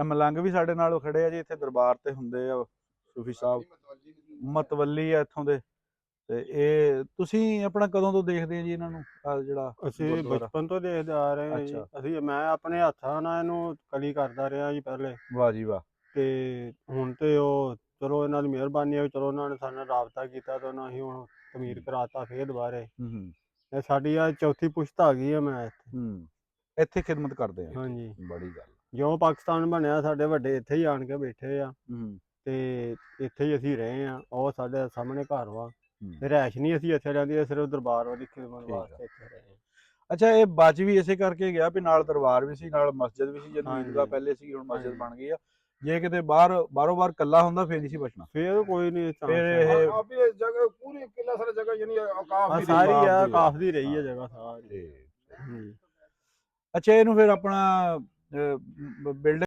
ਮਲੰਗ ਵੀ ਸਾਡੇ ਨਾਲ ਖੜੇ ਆ ਜੀ, ਇੱਥੇ ਦਰਬਾਰ ਤੇ ਹੁੰਦੇ ਆ ਸੂਫੀ ਸਾਹਿਬ, ਮਤਵੱਲੀ ਆ ਇੱਥੋਂ ਦੇ। ਤੇ ਇਹ ਤੁਸੀਂ ਆਪਣਾ ਕਦੋਂ ਤੋਂ ਦੇਖਦੇ ਆ ਜੀ ਇਹਨਾਂ ਨੂੰ, ਜਿਹੜਾ ਅਸੀਂ ਗੁਰਦੁਆਰਾ? ਬਚਪਨ ਤੋਂ ਦੇਖਦੇ ਆ ਰਹੇ ਹਾਂ ਜੀ। ਅੱਛਾ, ਮੈਂ ਆਪਣੇ ਹੱਥਾਂ ਨਾਲ ਇਹਨੂੰ ਕਲੀ ਕਰਦਾ ਰਿਹਾ ਜੀ ਪਹਿਲੇ। ਵਾਹ ਜੀ ਵਾਹ। ਤੇ ਹੁਣ ਤੇ ਉਹ ਚਲੋ ਇਹਨਾਂ ਦੀ ਮਿਹਰਬਾਨੀ ਹੈ, ਚਲੋ ਉਹਨਾਂ ਨੇ ਸਾਡੇ ਨਾਲ ਰਾਬਤਾ ਕੀਤਾ ਤੇ ਉਹਨਾਂ ਅਸੀਂ ਹੁਣ ਤਮੀਰ ਕਰਾਤਾ ਫੇਰ ਦੁਬਾਰੇ। ਇਹ ਸਾਡੀ ਆ ਚੌਥੀ ਪੁਸ਼ਤ ਆ ਗਈ ਆ ਮੈਂ ਇੱਥੇ। ਇੱਥੇ ਖਿਦਮਤ ਕਰਦੇ ਆ। ਹਾਂਜੀ, ਬੜੀ ਗੱਲ। ਜਿਉਂ ਪਾਕਿਸਤਾਨ ਬਣਿਆ ਸਾਡੇ ਵੱਡੇ ਇੱਥੇ ਹੀ ਆਣ ਕੇ ਬੈਠੇ ਆ ਤੇ ਇੱਥੇ ਹੀ ਅਸੀਂ ਰਹੇ ਆ। ਉਹ ਸਾਡੇ ਸਾਹਮਣੇ ਘਰ ਵਾ, ਰਿਹਾਇਸ਼ ਨਹੀਂ ਅਸੀਂ ਇੱਥੇ ਰਹਿੰਦੇ, ਸਿਰਫ ਦਰਬਾਰ ਵਾਲੀ ਖਿਦਮਤ ਵਾਸਤੇ ਇੱਥੇ ਰਹੇ ਆ। ਅੱਛਾ, ਇਹ ਬਚ ਵੀ ਇਸੇ ਕਰਕੇ ਗਿਆ ਵੀ ਨਾਲ ਦਰਬਾਰ ਵੀ ਸੀ, ਨਾਲ ਮਸਜਿਦ ਵੀ ਸੀ। ਜਦੋਂ ਈਦਗਾਹ ਪਹਿਲੇ ਸੀ, ਹੁਣ ਮਸਜਿਦ ਬਣ ਗਈ ਆ। ਜੇ ਕਿਤੇ ਬਾਰੋਂ ਬਾਰ ਕੱਲਾ ਹੁੰਦਾ ਫੇਰ ਨਹੀਂ ਸੀ ਬਚਣਾ। ਫੇਰ ਕੋਈ ਨਹੀਂ, ਫਿਰ ਇਹ ਆਪੀ ਜਗ੍ਹਾ ਪੂਰੀ ਕਿਲਾ ਸਾਰਾ ਜਗ੍ਹਾ ਯਾਨੀ ਔਕਾਫ ਦੀ ਸਾਰੀ ਆ, ਔਕਾਫ ਦੀ ਰਹੀ ਹੈ ਜਗ੍ਹਾ ਸਾਰੀ। ਅੱਛਾ, ਇਹਨੂੰ ਫਿਰ ਆਪਣਾ ਬਿਲਡਿੰਗ